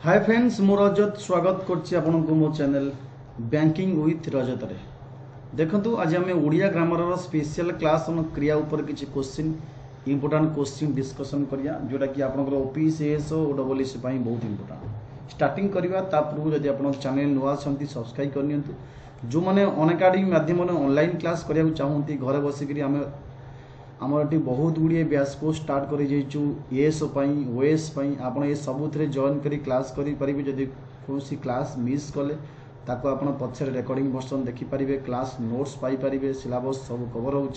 Hi friends मु रजत स्वागत करछि आपनको मो चैनल बैंकिंग विथ रजत रे। देखंतु आज आम ओडिया ग्रामर स्पेशल क्लास हम क्रिया ऊपर किछि क्वेश्चन इंपोर्टेंट क्वेश्चन डिस्कशन करिया जोटा कि आपनकर ऑफिस एएस ओ डबलएस पई बहुत इंपोर्टेंट स्टार्टिंग करिवा ता पूर्व जदि आपन चैनल नुआ छंती सब्सक्राइब करनियंतु जो माने अनअकैडमी माध्यम ऑनलाइन क्लास करिया चाहूंती घर बसिकरी आमर ये बहुत गुड़िए बैच को स्टार्ट कर एएस ओएस आप सबुथ जॉइन कर क्लास करेंगे जदि कौन क्लास मिस कले ताको आप पछरे रेकर्डिंग वर्सन देखिपारे क्लास नोट्स पाइपर सिलेबस सब कवर हो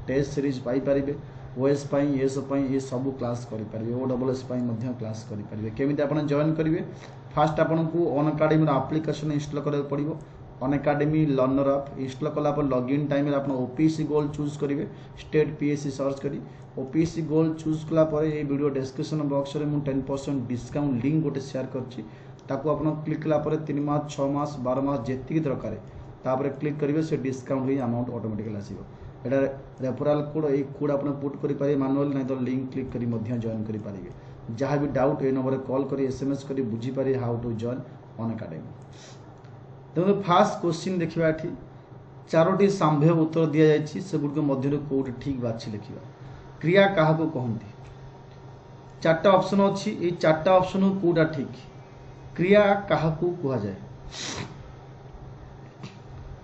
टेस्ट सीरीज पाइपर ओएस एएस ये सब क्लास करेंगे ओ डबल एस क्लास करेंगे केमी आप जॉइन करेंगे फास्ट आपन को अनअकैडमी आप्लिकेशन इंस्टॉल करा पड़ो अनअकैडमी लर्नर आप इंस्टॉल कला लॉगिन टाइम आप ओपीसी गोल्ड चूज करेंगे स्टेट पीएससी सर्च करी ओपीसी गोल्ड चूज कला ये वीडियो डिस्क्रिप्शन बॉक्स में 10% डिस्काउंट लिंक गोटे शेयर करछि ताको आप क्लिक कला 3 मास 6 मास 12 मास जेतिक दरकार तापर क्लिक करेंगे से डिस्काउंट ही अमाउंट ऑटोमेटिकली आसीबो एटा रेफरल कोड ये कोड आप पुट करेंगे मैनुअल नहीं तो लिंक क्लिक करी जॉइन करेंगे जहाँ भी डाउट ये नंबर कॉल करी एसएमएस करी बुझीपारे हाउ टू जॉइन अनअकैडमी। देखो फास्ट क्वेश्चन देखा ये चारोटी सांभ्य उत्तर दि जाए से गुड़ मध्य कौट ठीक बाछी लिखा क्रिया क्या कहती चार्टा ऑप्शन अच्छी ये चार्टा ऑप्शन कौटा ठीक क्रिया क्या कहुए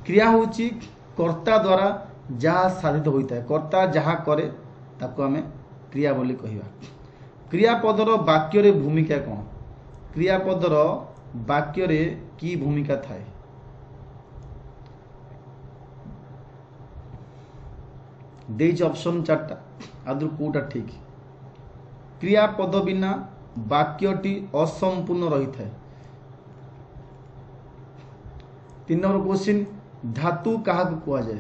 क्रिया हूँ कर्ता द्वारा जहाँ साधित होता है कर्ता जहाँ करे ताको आमे क्रिया बोली कहिबा। क्रियापदर वाक्य रे भूमिका कौन क्रियापदर वाक्य रे की भूमिका थाए देज ऑप्शन चार्टा आदि कौटा ठीक क्रियापद बिना वाक्यटी असंपूर्ण रही था। 3 नंबर क्वेश्चन धातु क्या कहुए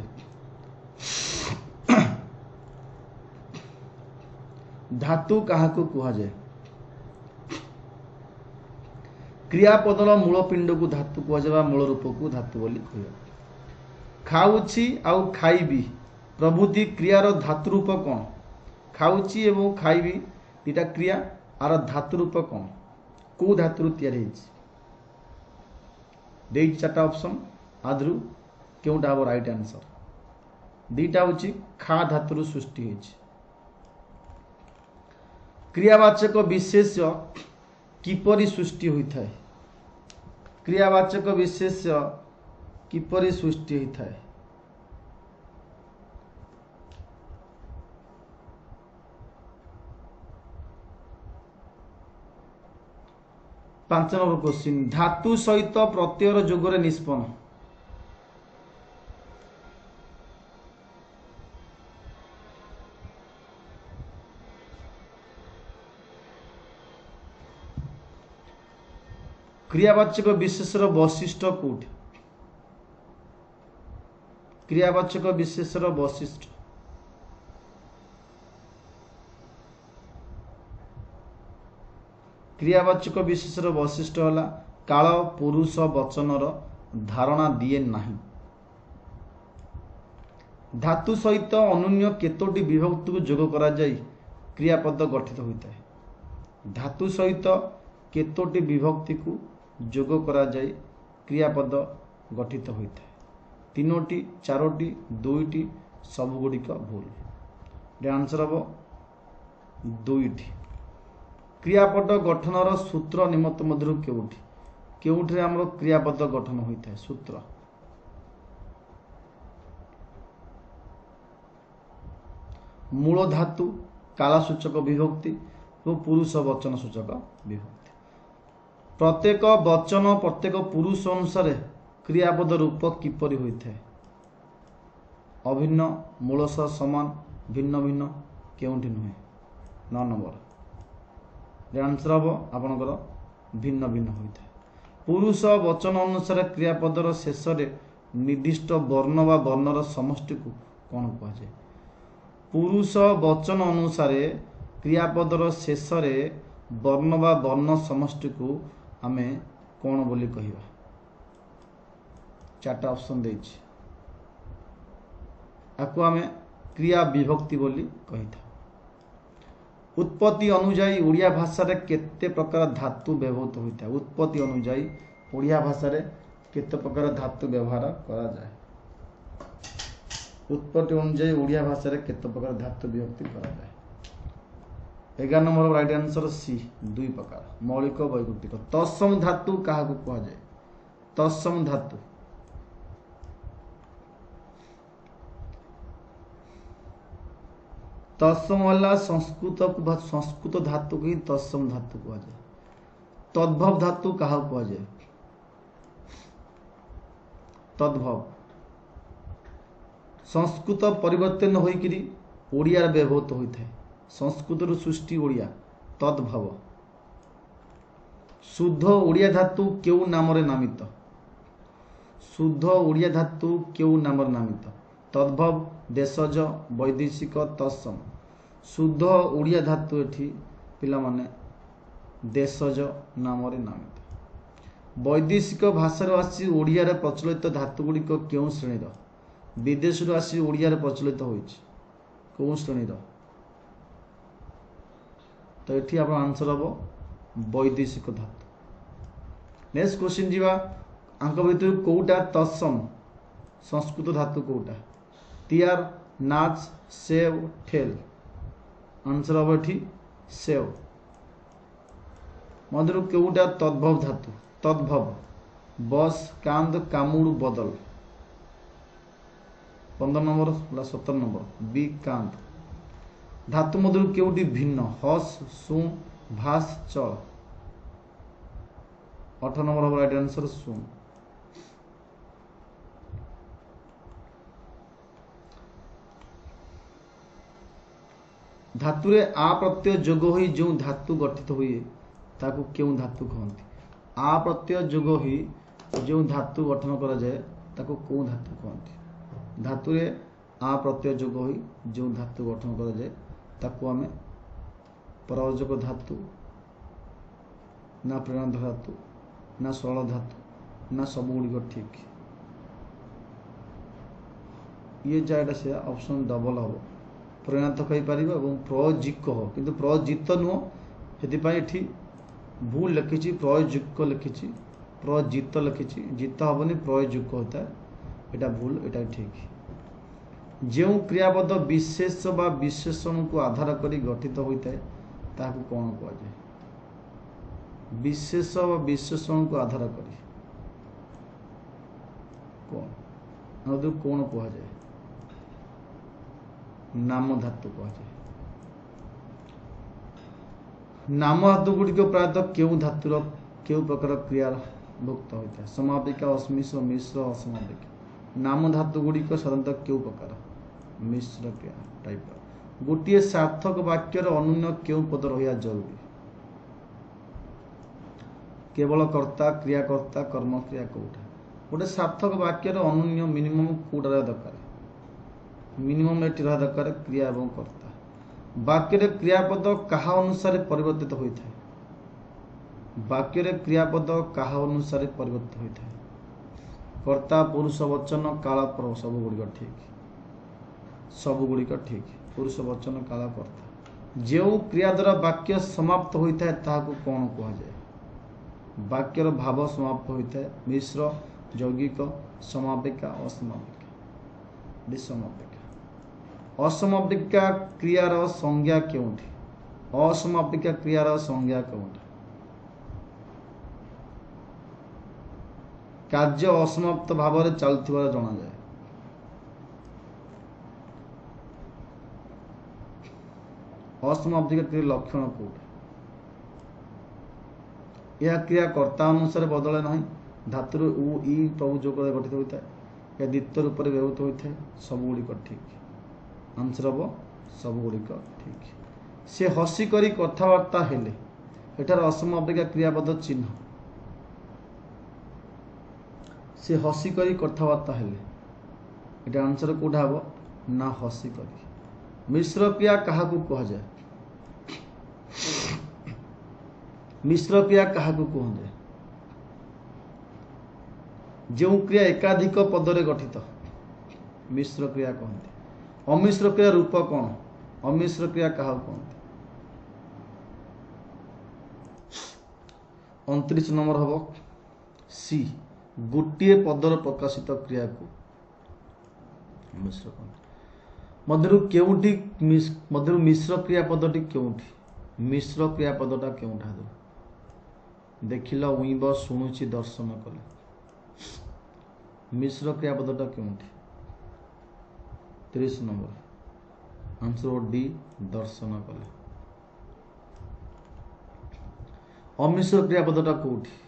धातु क्या कहुए क्रियापदर मूल पिंड को धातु कहुए मूल रूप को धातु बोली कह खाऊची आउ खाइबी प्रभृति क्रियार धातु रूप कौन खाऊची एवं खाइबी दुटा क्रिया आर धातु रूप कौन कौ धातु या चार्टा ऑप्शन आदि क्योंटा हम राइट आंसर दीटा हूँ खा धातु सृष्टि होती क्रियावाचक विशेष्य किपरि सृष्टि होता है क्रियावाचक विशेष्य किपरि सृष्टि होता है 5 नंबर क्वेश्चन धातु सहित प्रत्ययर जोगरे निष्पन्न क्रियावाचक विशेषर वैशिष्ट्य कौट क्रियावाचक विशेषर वैशिष्ट्य क्रियावाचक विशेषर वैशिष्ट्य है काल पुरुष वचनर धारणा दिए नहीं धातु सहित अन्य केतोटी विभक्ति को जोग करा जाई क्रियापद गठित होता है धातु सहित केतोटी विभक्ति को जोग करा जाई क्रियापद गठित होता है 3टी 4टी 2टी सबगुड़िक भूल आंसर हम 2टी क्रियापद गठनर सूत्र निमित्त मध्य केउठी आमर क्रियापद गठन होता है सूत्र मूल धातु कालासूचक विभक्ति और पुरुष वचन सूचक विभक्ति प्रत्येक वचन प्रत्येक पुरुष अनुसार क्रियापद रूप किपरि होता है अभिन्न मूल सह समान भिन्न भिन्न केउठी नुहे 9 नंबर आंसर हम आपणकर भिन्न भिन्न होता है पुरुष वचन अनुसार क्रियापदर शेष निर्दिष्ट वर्ण व वर्णर समष्टि को कौन कहुए पुरुष वचन अनुसार क्रियापदर शेष वर्ण व वर्ण समष्टि को आमे कौन बोली कहिबा 4टा ऑप्शन देछि आको आमे क्रिया विभक्ति बोली कहि था उत्पत्ति अनुजाई ओडिया भाषा रे केते प्रकार धातु व्यवहृत होता है। उत्पत्ति अनुजाई ओडिया भाषा रे केते प्रकार धातु व्यवहार करा जाए। उत्पत्ति अनुजाई ओडिया भाषा रे केते प्रकार धातु विभक्ति करा जाए। 11 नंबर राइट आंसर सी, 2 प्रकार मौलिक वैकल्पिक। तत्सम धातु कहा को कहा जाए? तत्सम धातु तत्सम वाला संस्कृत धातु को ही तत्सम धातु कहा जाए। तद्भव धातु कहा कहा जाए? तद्भव संस्कृत परिवर्तन होइकिरी ओडिया व्यवहृत होता है। संस्कृत रु सृष्टि ओडिया तद्भव। शुद्ध ओडिया धातु केउ नाम रे नामित? शुद्ध ओडिया धातु केउ नाम रे नामित? तद्भव, देशज, वैदेशिक, तत्सम। शुद्ध ओडिया धातु एठी पिला माने देशज नाम रे नामित। वैदेशिक भाषा रो आसी ओडिया रे प्रचलित धातु गुडी को केउ श्रेणी रो? विदेश रो आसी ओडिया रे प्रचलित होइछ कोउ श्रेणी रो? तो एठी आपण आंसर हबो वैदेशिक धातु। नेक्स्ट क्वेश्चन जीवा अंक भितर कोउटा तत्सम संस्कृत धातु कोउटा? तियार, नाच, सेव, ठेल। आंसर हबो एठी सेव। मधुर कोउटा तद्भव धातु? तद्भव बस, कांद, कामुड़, बदल। 15 नंबर 17 नंबर बी कांद। धातु मधुर केउटी भिन्न? हस, सुम, भास, चल। 18 नंबर हबो राइट आंसर सुम। धातुरे आ प्रत्यय जोग होई जो धातु गठित हुए ताकू केउ धातु कहंती? आ प्रत्यय जोग होई जो धातु गठन करा जाए ताकू को धातु कहंती? धातुरे आ प्रत्यय जोग होई जो धातु गठन करा जाए ताकू हमें प्रयोजक धातु, ना प्रेरण धातु, ना सरल धातु, ना सब गुड़िक ठीक। ये जाएगा से ऑप्शन डबल हम परिणत कही पार और प्रयोजिक हो किंतु प्रयोजित नुह से भूल लिखी प्रयोजिक लिखी प्रयोजित लिखी जित हेनी प्रयोजिक होता है यहाँ भूल यहाँ ठीक। जो क्रियापद विशेष बा विशेषण को आधार कर गठित होता है ताकू कौन कहुए? विशेष व विशेषण को आधार कर कौन कहुए? नाम धातु कहुए। नाम धातु गुड़िक प्रायतः क्यों धातुर क्यों प्रकार क्रिया भुक्त होता है? समापिका, अस्मिश्र, मिश्र, असमापिका। नाम धातु गुड़िक साधारणतः क्यों प्रकार? मिश्र क्रिया टाइप। गोटे सार्थक वाक्यर अनुन्य क्यों पद रहा जरूरी? केवल कर्ता, क्रियाकर्ता, कर्म क्रिया कौटा? गोटे सार्थक वाक्यर अनुन्य मिनिमम कौटा रहा दरकार? मिनिमम एटी रहा दरकार क्रिया एवं कर्ता। वाक्य क्रियापद कहा अनुसार परिवर्तित होता है? वाक्य क्रियापद कहा अनुसार परिवर्तित होता है? कर्ता, पुरुष वचन, काल, पर सब गुड़िक ठीक। सब गुड़िक ठीक। पुरुष वचन, काल, कर्ता। जो क्रिया द्वारा वाक्य समाप्त होता है ताकू कौन कहुए? वाक्यर भाव समाप्त होता है। मिश्र, यौगिक, समापिका, असमापिका। विसमापिका। असमापिका क्रियार संज्ञा केउठी? असमापिका क्रियार संज्ञा केउठी? कार्य असमाप्त भाव में चलुवा जना जाए। असमाप्तिका क्रिया लक्षण कौटा? यह क्रिया कर्ता अनुसार बदले ना। धातुर उ ई प्रभुजोग गठित होता है। यह द्वितीय रूप से व्यवहृत होता है। सब गुड़िक ठीक। आंसर हम सब गुड़िक ठीक। से हसिकरी कथबार्ता हेले एठार असमापिका क्रियापद चिन्ह। से हसिकरी कथबार्ता हेले एटा आंसर कौटा हम ना हसिकरी। मिश्र क्रिया क्या कहुए? मिश्र क्रिया क्या कहुए? जो क्रिया एकाधिक पदरे गठित मिश्र क्रिया कहते। अमिश्र क्रिया रूप कौन? अमिश्र क्रिया क्या कहते? 29 नंबर हम सी गोटे पदर प्रकाशित क्रिया को मिश्र कहते मध्यरु केउठी मध्यरु मिश्र क्रिया पदटी केउठी मिश्र क्रिया पदटा केउठा देखिल उइब शुणुची दर्शन कले मिश्र क्रिया पदटा केउठी 30 नंबर आंसर डी दर्शन कले अमिश्र क्रिया पदटा कोठी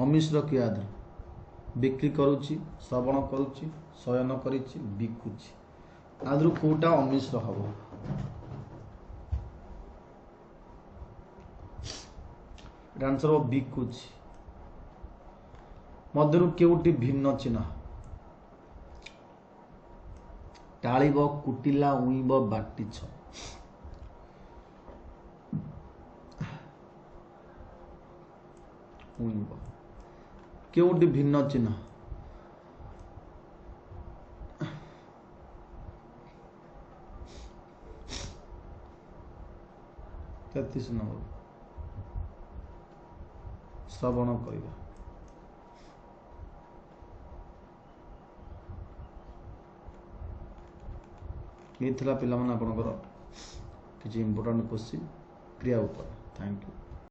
अमिश्र क्रिया बिक्री करुच्ची श्रवण करुच्ची शयन करिछि बिकुछि आदरु कोटा अमिश्र हबो आंसर हो बिकुछि मध्यरु केउटी भिन्न चिन्ह टाळिब कुटिला उइब बाटिछ उइब केउटी भिन्न चिन्ह 33 नंबर श्रवण करिबा ये थिला पिला माने आपनकर किछि इंपोर्टेंट क्वेश्चन क्रिया ऊपर थैंक यू।